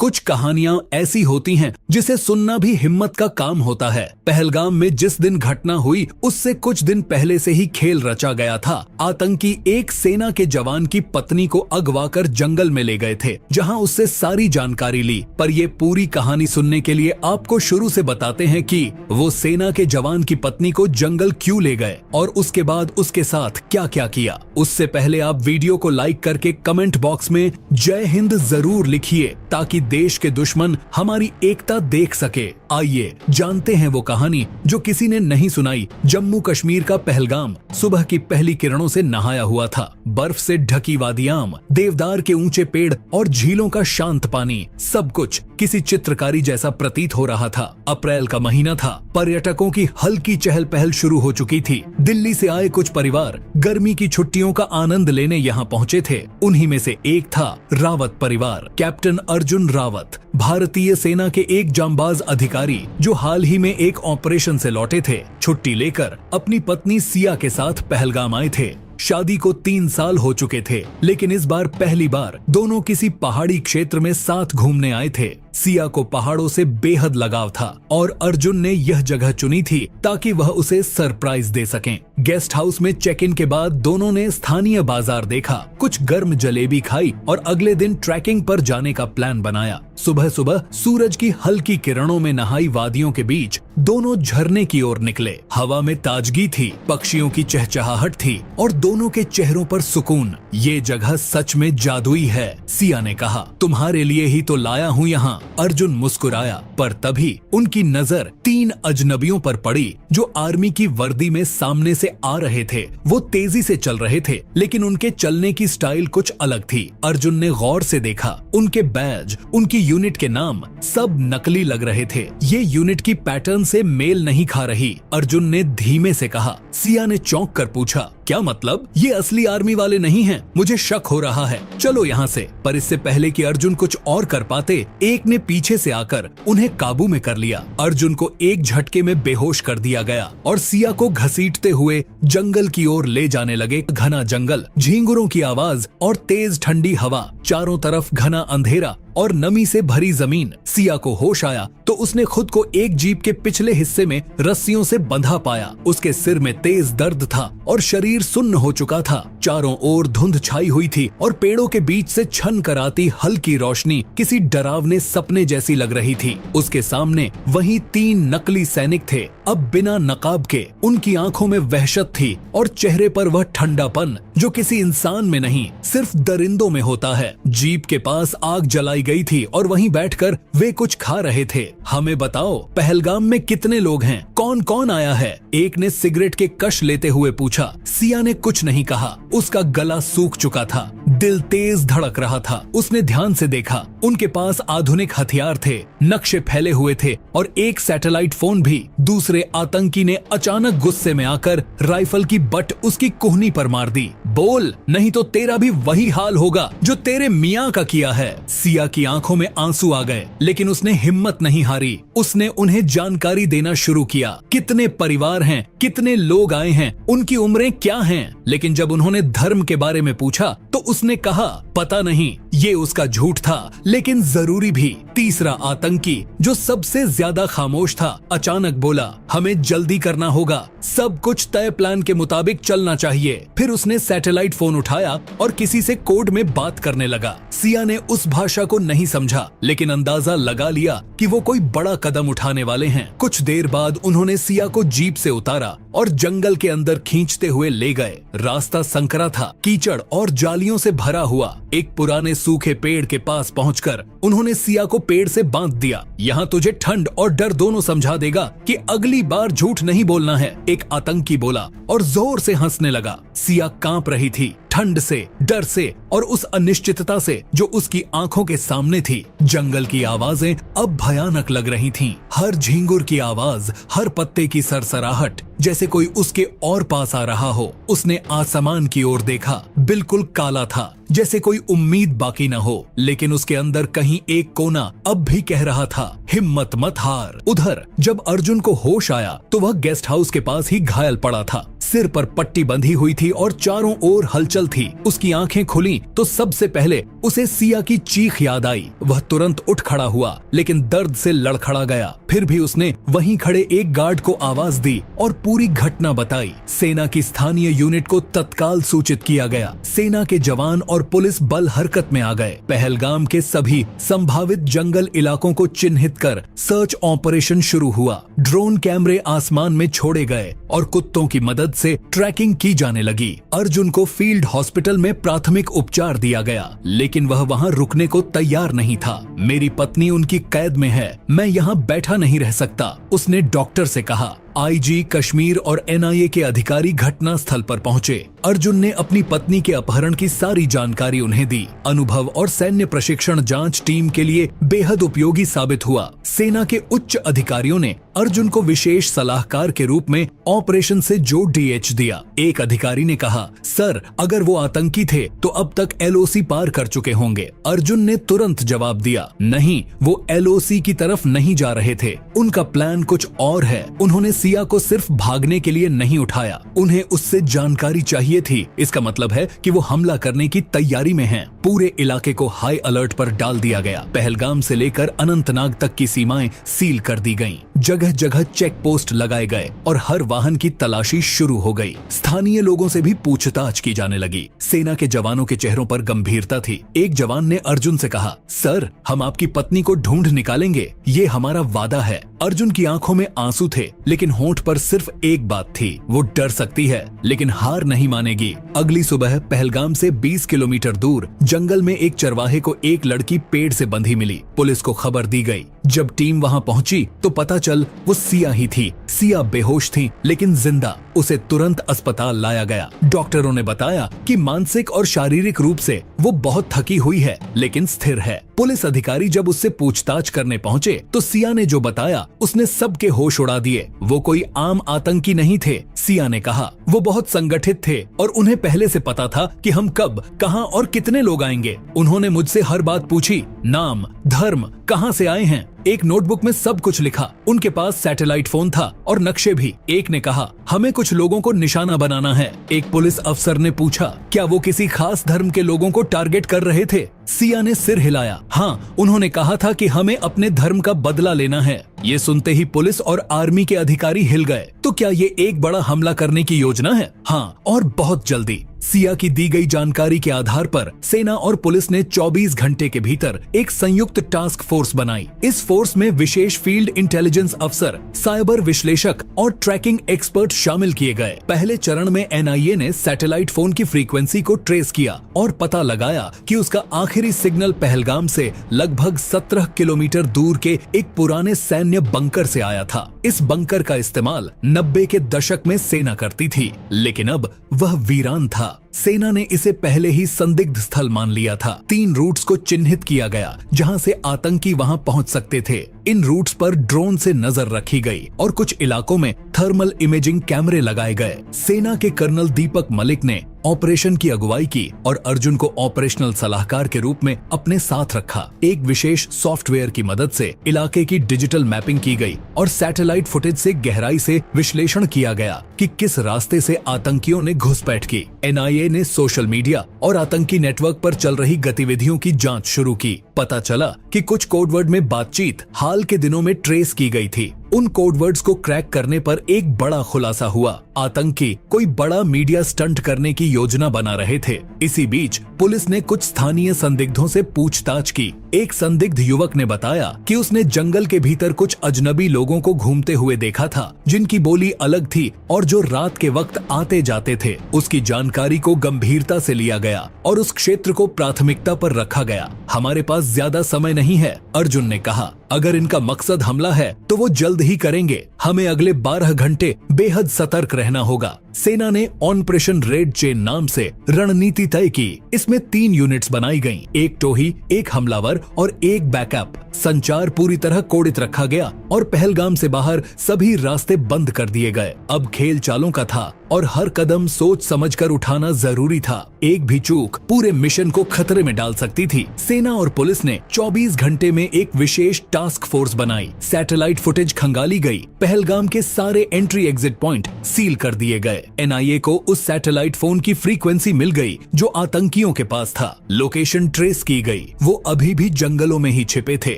कुछ कहानियां ऐसी होती हैं जिसे सुनना भी हिम्मत का काम होता है। पहलगाम में जिस दिन घटना हुई उससे कुछ दिन पहले से ही खेल रचा गया था। आतंकी एक सेना के जवान की पत्नी को अगवा कर जंगल में ले गए थे, जहां उससे सारी जानकारी ली। पर ये पूरी कहानी सुनने के लिए आपको शुरू से बताते हैं कि वो सेना के जवान की पत्नी को जंगल क्यों ले गए और उसके बाद उसके साथ क्या क्या किया। उससे पहले आप वीडियो को लाइक करके कमेंट बॉक्स में जय हिंद जरूर लिखिए, ताकि देश के दुश्मन हमारी एकता देख सके। आइए जानते हैं वो कहानी जो किसी ने नहीं सुनाई। जम्मू कश्मीर का पहलगाम सुबह की पहली किरणों से नहाया हुआ था। बर्फ से ढकी वादियां, देवदार के ऊंचे पेड़ और झीलों का शांत पानी, सब कुछ किसी चित्रकारी जैसा प्रतीत हो रहा था। अप्रैल का महीना था। पर्यटकों की हल्की चहल पहल शुरू हो चुकी थी। दिल्ली से आए कुछ परिवार गर्मी की छुट्टियों का आनंद लेने यहाँ पहुँचे थे। उन्हीं में से एक था रावत परिवार। कैप्टन अर्जुन रावत भारतीय सेना के एक जांबाज अधिकारी जो हाल ही में एक ऑपरेशन से लौटे थे। छुट्टी लेकर अपनी पत्नी सिया के साथ पहलगाम आए थे। शादी को 3 साल हो चुके थे, लेकिन इस बार पहली बार दोनों किसी पहाड़ी क्षेत्र में साथ घूमने आए थे। सिया को पहाड़ों से बेहद लगाव था और अर्जुन ने यह जगह चुनी थी ताकि वह उसे सरप्राइज दे सकें। गेस्ट हाउस में चेक इन के बाद दोनों ने स्थानीय बाजार देखा, कुछ गर्म जलेबी खाई और अगले दिन ट्रैकिंग पर जाने का प्लान बनाया। सुबह सुबह सूरज की हल्की किरणों में नहाई वादियों के बीच दोनों झरने की ओर निकले। हवा में ताजगी थी, पक्षियों की चहचहाहट थी और दोनों के चेहरों पर सुकून। ये जगह सच में जादुई है, सिया ने कहा। तुम्हारे लिए ही तो लाया हूँ यहाँ। अर्जुन मुस्कुराया, पर तभी उनकी नजर 3 अजनबियों पर पड़ी जो आर्मी की वर्दी में सामने से आ रहे थे। वो तेजी से चल रहे थे, लेकिन उनके चलने की स्टाइल कुछ अलग थी। अर्जुन ने गौर से देखा, उनके बैज, उनकी यूनिट के नाम सब नकली लग रहे थे। ये यूनिट की पैटर्न से मेल नहीं खा रही। अर्जुन ने धीमे से कहा। सिया ने चौंक कर पूछा, क्या मतलब? ये असली आर्मी वाले नहीं हैं। मुझे शक हो रहा है, चलो यहाँ से। पर इससे पहले कि अर्जुन कुछ और कर पाते, एक ने पीछे से आकर उन्हें काबू में कर लिया। अर्जुन को एक झटके में बेहोश कर दिया गया और सिया को घसीटते हुए जंगल की ओर ले जाने लगे। घना जंगल, झींगुरों की आवाज और तेज ठंडी हवा, चारों तरफ घना अंधेरा और नमी से भरी जमीन। सिया को होश आया तो उसने खुद को एक जीप के पिछले हिस्से में रस्सियों से बंधा पाया। उसके सिर में तेज दर्द था और शरीर सुन्न हो चुका था। चारों ओर धुंध छाई हुई थी और पेड़ों के बीच से छन कर आती हल्की रोशनी किसी डरावने सपने जैसी लग रही थी। उसके सामने वहीं 3 नकली सैनिक थे, अब बिना नकाब के। उनकी आंखों में वहशत थी और चेहरे पर वह ठंडापन जो किसी इंसान में नहीं, सिर्फ दरिंदों में होता है। जीप के पास आग जलाई गई थी और वहीं बैठकर वे कुछ खा रहे थे। हमें बताओ, पहलगाम में कितने लोग हैं? कौन कौन आया है? एक ने सिगरेट के कश लेते हुए पूछा। सिया ने कुछ नहीं कहा। उसका गला सूख चुका था, दिल तेज धड़क रहा था। उसने ध्यान से देखा, उनके पास आधुनिक हथियार थे, नक्शे फैले हुए थे और एक सैटेलाइट फोन भी। दूसरे आतंकी ने अचानक गुस्से में आकर राइफल की बट उसकी कुहनी पर मार दी। बोल, नहीं तो तेरा भी वही हाल होगा जो तेरे मियाँ का किया है। सिया की आंखों में आंसू आ गए, लेकिन उसने हिम्मत नहीं हारी। उसने उन्हें जानकारी देना शुरू किया। कितने परिवार हैं, कितने लोग आए हैं, उनकी उम्रें क्या हैं। लेकिन जब उन्होंने धर्म के बारे में पूछा तो उसने कहा, पता नहीं। ये उसका झूठ था, लेकिन जरूरी भी। तीसरा आतंकी, जो सबसे ज्यादा खामोश था, अचानक बोला, हमें जल्दी करना होगा, सब कुछ तय प्लान के मुताबिक चलना चाहिए। फिर उसने सैटेलाइट फोन उठाया और किसी से कोड में बात करने लगा। सिया ने उस भाषा को नहीं समझा, लेकिन अंदाजा लगा लिया कि वो कोई बड़ा कदम उठाने वाले हैं। कुछ देर बाद उन्होंने सिया को जीप से उतारा और जंगल के अंदर खींचते हुए ले गए। रास्ता संकरा था, कीचड़ और जालियों से भरा हुआ। एक पुराने सूखे पेड़ के पास पहुंचकर उन्होंने सिया को पेड़ से बांध दिया। यहाँ तुझे ठंड और डर दोनों समझा देगा कि अगली बार झूठ नहीं बोलना है, एक आतंकी बोला और जोर से हंसने लगा। सिया कांप रही थी, ठंड से, डर से और उस अनिश्चितता से जो उसकी आंखों के सामने थी। जंगल की आवाजें अब भयानक लग रही थीं। हर झींगुर की आवाज, हर पत्ते की सरसराहट, जैसे कोई उसके और पास आ रहा हो। उसने आसमान की ओर देखा, बिल्कुल काला था, जैसे कोई उम्मीद बाकी न हो, लेकिन उसके अंदर कहीं एक कोना अब भी कह रहा था, हिम्मत मत हार। उधर जब अर्जुन को होश आया तो वह गेस्ट हाउस के पास ही घायल पड़ा था। सिर पर पट्टी बंधी हुई थी और चारों ओर हलचल थी। उसकी आंखें खुली तो सबसे पहले उसे सिया की चीख याद आई। वह तुरंत उठ खड़ा हुआ, लेकिन दर्द से लड़खड़ा गया। फिर भी उसने वहीं खड़े एक गार्ड को आवाज दी और पूरी घटना बताई। सेना की स्थानीय यूनिट को तत्काल सूचित किया गया। सेना के जवान और पुलिस बल हरकत में आ गए। पहलगाम के सभी संभावित जंगल इलाकों को चिन्हित कर सर्च ऑपरेशन शुरू हुआ। ड्रोन कैमरे आसमान में छोड़े गए और कुत्तों की मदद से ट्रैकिंग की जाने लगी। अर्जुन को फील्ड हॉस्पिटल में प्राथमिक उपचार दिया गया, लेकिन वह वहां रुकने को तैयार नहीं था। मेरी पत्नी उनकी कैद में है, मैं यहाँ बैठा नहीं रह सकता, उसने डॉक्टर से कहा। आईजी कश्मीर और एनआईए के अधिकारी घटना स्थल पर पहुंचे। अर्जुन ने अपनी पत्नी के अपहरण की सारी जानकारी उन्हें दी। अनुभव और सैन्य प्रशिक्षण जांच टीम के लिए बेहद उपयोगी साबित हुआ। सेना के उच्च अधिकारियों ने अर्जुन को विशेष सलाहकार के रूप में ऑपरेशन से जो डीएच दिया। एक अधिकारी ने कहा, सर, अगर वो आतंकी थे तो अब तक एलओसी पार कर चुके होंगे। अर्जुन ने तुरंत जवाब दिया, नहीं, वो एलओसी की तरफ नहीं जा रहे थे, उनका प्लान कुछ और है। उन्होंने सिया को सिर्फ भागने के लिए नहीं उठाया, उन्हें उससे जानकारी चाहिए थी। इसका मतलब है कि वो हमला करने की तैयारी में हैं। पूरे इलाके को हाई अलर्ट पर डाल दिया गया। पहलगाम से लेकर अनंतनाग तक की सीमाएं सील कर दी गईं। जगह जगह चेक पोस्ट लगाए गए और हर वाहन की तलाशी शुरू हो गई। स्थानीय लोगों से भी पूछताछ की जाने लगी। सेना के जवानों के चेहरों पर गंभीरता थी। एक जवान ने अर्जुन से कहा, सर, हम आपकी पत्नी को ढूंढ निकालेंगे, ये हमारा वादा है। अर्जुन की आंखों में आंसू थे, लेकिन होंठ पर सिर्फ एक बात थी, वो डर सकती है लेकिन हार नहीं मानेगी। अगली सुबह पहलगाम से 20 किलोमीटर दूर जंगल में एक चरवाहे को एक लड़की पेड़ से बंधी मिली। पुलिस को खबर दी गई। जब टीम वहां पहुंची तो पता चल वो सिया ही थी। सिया बेहोश थी लेकिन जिंदा। उसे तुरंत अस्पताल लाया गया। डॉक्टरों ने बताया कि मानसिक और शारीरिक रूप से वो बहुत थकी हुई है, लेकिन स्थिर है। पुलिस अधिकारी जब उससे पूछताछ करने पहुंचे तो सिया ने जो बताया उसने सबके होश उड़ा दिए। वो कोई आम आतंकी नहीं थे। सिया ने कहा, वो बहुत संगठित थे और उन्हें पहले से पता था कि हम कब, कहां और कितने लोग आएंगे। उन्होंने मुझसे हर बात पूछी, नाम, धर्म, कहां से आए हैं। एक नोटबुक में सब कुछ लिखा। उनके पास सैटेलाइट फोन था और नक्शे भी। एक ने कहा, हमें कुछ लोगों को निशाना बनाना है। एक पुलिस अफसर ने पूछा, क्या वो किसी खास धर्म के लोगों को टारगेट कर रहे थे। सिया ने सिर हिलाया। हाँ, उन्होंने कहा था कि हमें अपने धर्म का बदला लेना है। ये सुनते ही पुलिस और आर्मी के अधिकारी हिल गए। तो क्या ये एक बड़ा हमला करने की योजना है? हाँ, और बहुत जल्दी। सिया की दी गई जानकारी के आधार पर सेना और पुलिस ने 24 घंटे के भीतर एक संयुक्त टास्क फोर्स बनाई। इस फोर्स में विशेष फील्ड इंटेलिजेंस अफसर, साइबर विश्लेषक और ट्रैकिंग एक्सपर्ट शामिल किए गए। पहले चरण में एनआईए ने सैटेलाइट फोन की फ्रीक्वेंसी को ट्रेस किया और पता लगाया कि उसका आखिरी सिग्नल पहलगाम से लगभग 17 किलोमीटर दूर के एक पुराने सैन्य बंकर से आया था। इस बंकर का इस्तेमाल 90 के दशक में सेना करती थी, लेकिन अब वह वीरान था। सेना ने इसे पहले ही संदिग्ध स्थल मान लिया था। 3 रूट्स को चिन्हित किया गया जहां से आतंकी वहां पहुंच सकते थे। इन रूट्स पर ड्रोन से नजर रखी गई और कुछ इलाकों में थर्मल इमेजिंग कैमरे लगाए गए। सेना के कर्नल दीपक मलिक ने ऑपरेशन की अगुवाई की और अर्जुन को ऑपरेशनल सलाहकार के रूप में अपने साथ रखा। एक विशेष सॉफ्टवेयर की मदद से इलाके की डिजिटल मैपिंग की गई और सैटेलाइट फुटेज से गहराई से विश्लेषण किया गया कि किस रास्ते से आतंकियों ने घुसपैठ की। एनआईए ने सोशल मीडिया और आतंकी नेटवर्क पर चल रही गतिविधियों की जांच शुरू की। पता चला कि कुछ कोडवर्ड में बातचीत हाल के दिनों में ट्रेस की गई थी। उन कोडवर्ड्स को क्रैक करने पर एक बड़ा खुलासा हुआ। आतंकी कोई बड़ा मीडिया स्टंट करने की योजना बना रहे थे। इसी बीच पुलिस ने कुछ स्थानीय संदिग्धों से पूछताछ की। एक संदिग्ध युवक ने बताया कि उसने जंगल के भीतर कुछ अजनबी लोगों को घूमते हुए देखा था, जिनकी बोली अलग थी और जो रात के वक्त आते जाते थे। उसकी जानकारी को गंभीरता से लिया गया और उस क्षेत्र को प्राथमिकता पर रखा गया। हमारे पास ज्यादा समय नहीं है, अर्जुन ने कहा। अगर इनका मकसद हमला है तो वो जल्द ही करेंगे। हमें अगले 12 घंटे बेहद सतर्क रहना होगा। सेना ने ऑपरेशन रेड चेन नाम से रणनीति तय की। इसमें 3 यूनिट्स बनाई गईं, एक टोही, एक हमलावर और एक बैकअप। संचार पूरी तरह कोडित रखा गया और पहलगाम से बाहर सभी रास्ते बंद कर दिए गए। अब खेल चालों का था। और हर कदम सोच समझकर उठाना जरूरी था। एक भी चूक पूरे मिशन को खतरे में डाल सकती थी। सेना और पुलिस ने 24 घंटे में एक विशेष टास्क फोर्स बनाई। सैटेलाइट फुटेज खंगाली गई। पहलगाम के सारे एंट्री एग्जिट पॉइंट सील कर दिए गए। एनआईए को उस सैटेलाइट फोन की फ्रीक्वेंसी मिल गई जो आतंकियों के पास था। लोकेशन ट्रेस की गई। वो अभी भी जंगलों में ही छिपे थे,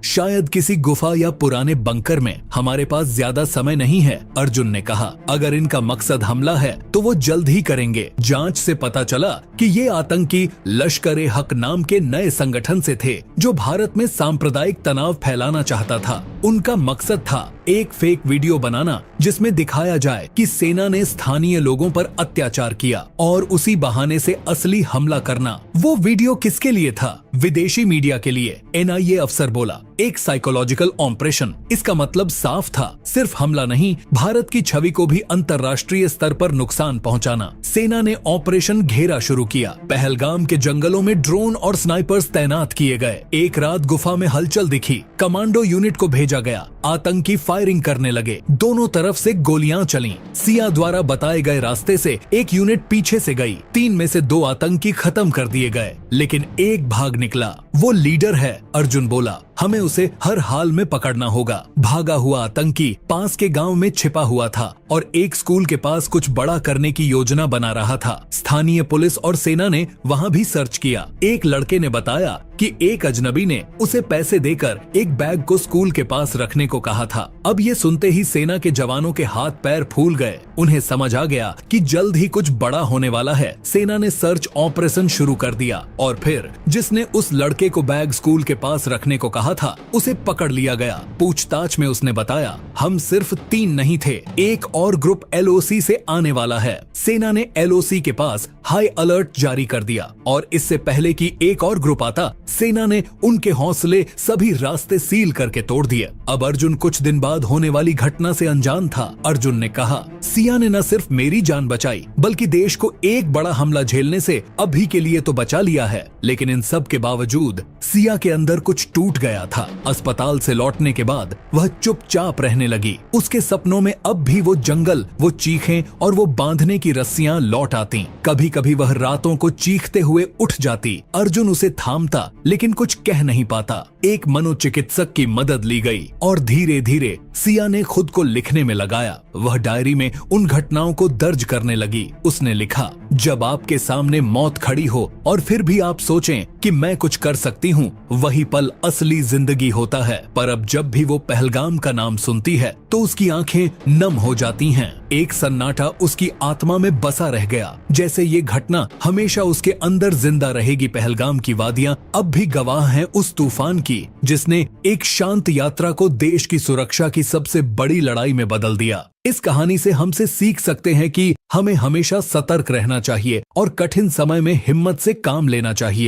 शायद किसी गुफा या पुराने बंकर में। हमारे पास ज्यादा समय नहीं है, अर्जुन ने कहा। अगर इनका मकसद हमला है तो वो जल्द ही करेंगे। जांच से पता चला कि ये आतंकी लश्कर-ए-हक नाम के नए संगठन से थे जो भारत में सांप्रदायिक तनाव फैलाना चाहता था। उनका मकसद था एक फेक वीडियो बनाना जिसमें दिखाया जाए कि सेना ने स्थानीय लोगों पर अत्याचार किया और उसी बहाने से असली हमला करना। वो वीडियो किसके लिए था? विदेशी मीडिया के लिए। एनआईए अफसर बोला, एक साइकोलॉजिकल ऑपरेशन। इसका मतलब साफ था, सिर्फ हमला नहीं, भारत की छवि को भी अंतर्राष्ट्रीय स्तर पर नुकसान पहुंचाना। सेना ने ऑपरेशन घेरा शुरू किया। पहलगाम के जंगलों में ड्रोन और स्नाइपर्स तैनात किए गए। एक रात गुफा में हलचल दिखी। कमांडो यूनिट को भेजा गया। आतंकी फायरिंग करने लगे। दोनों तरफ से गोलियां चलीं। सिया द्वारा बताए गए रास्ते से एक यूनिट पीछे से गई। 3 में से 2 आतंकी खत्म कर दिए गए, लेकिन एक भाग निकला। वो लीडर है, अर्जुन बोला। हमें उसे हर हाल में पकड़ना होगा। भागा हुआ आतंकी पास के गांव में छिपा हुआ था और एक स्कूल के पास कुछ बड़ा करने की योजना बना रहा था। स्थानीय पुलिस और सेना ने वहां भी सर्च किया। एक लड़के ने बताया कि एक अजनबी ने उसे पैसे देकर एक बैग को स्कूल के पास रखने को कहा था। अब ये सुनते ही सेना के जवानों के हाथ पैर फूल गए। उन्हें समझ आ गया कि जल्द ही कुछ बड़ा होने वाला है। सेना ने सर्च ऑपरेशन शुरू कर दिया और फिर जिसने उस लड़के को बैग स्कूल के पास रखने को कहा था उसे पकड़ लिया गया। पूछताछ में उसने बताया, हम सिर्फ 3 नहीं थे, एक और ग्रुप एलओसी से आने वाला है। सेना ने एलओसी के पास हाई अलर्ट जारी कर दिया और इससे पहले कि एक और ग्रुप आता, सेना ने उनके हौसले सभी रास्ते सील करके तोड़ दिए। अब अर्जुन कुछ दिन बाद होने वाली घटना से अनजान था। अर्जुन ने कहा, सिया ने न सिर्फ मेरी जान बचाई बल्कि देश को एक बड़ा हमला झेलने से अभी के लिए तो बचा लिया है, लेकिन इन सब के बावजूद सिया के अंदर कुछ टूट गया था। अस्पताल से लौटने के बाद वह चुपचाप रहने लगी। उसके सपनों में अब भी वो जंगल, वो चीखें और वो बांधने की रस्सियां लौट आती। कभी कभी वह रातों को चीखते हुए उठ जाती। अर्जुन उसे थामता लेकिन कुछ कह नहीं पाता। एक मनोचिकित्सक की मदद ली गई और धीरे धीरे सिया ने खुद को लिखने में लगाया। वह डायरी में उन घटनाओं को दर्ज करने लगी। उसने लिखा, जब आपके सामने मौत खड़ी हो और फिर भी आप सोचें कि मैं कुछ कर सकती हूँ, वही पल असली जिंदगी होता है। पर अब जब भी वो पहलगाम का नाम सुनती है तो उसकी आंखें नम हो जाती हैं। एक सन्नाटा उसकी आत्मा में बसा रह गया, जैसे ये घटना हमेशा उसके अंदर जिंदा रहेगी। पहलगाम की वादियां अब भी गवाह हैं उस तूफान की जिसने एक शांत यात्रा को देश की सुरक्षा की सबसे बड़ी लड़ाई में बदल दिया। इस कहानी से हमसे सीख सकते हैं कि हमें हमेशा सतर्क रहना चाहिए और कठिन समय में हिम्मत से काम लेना चाहिए।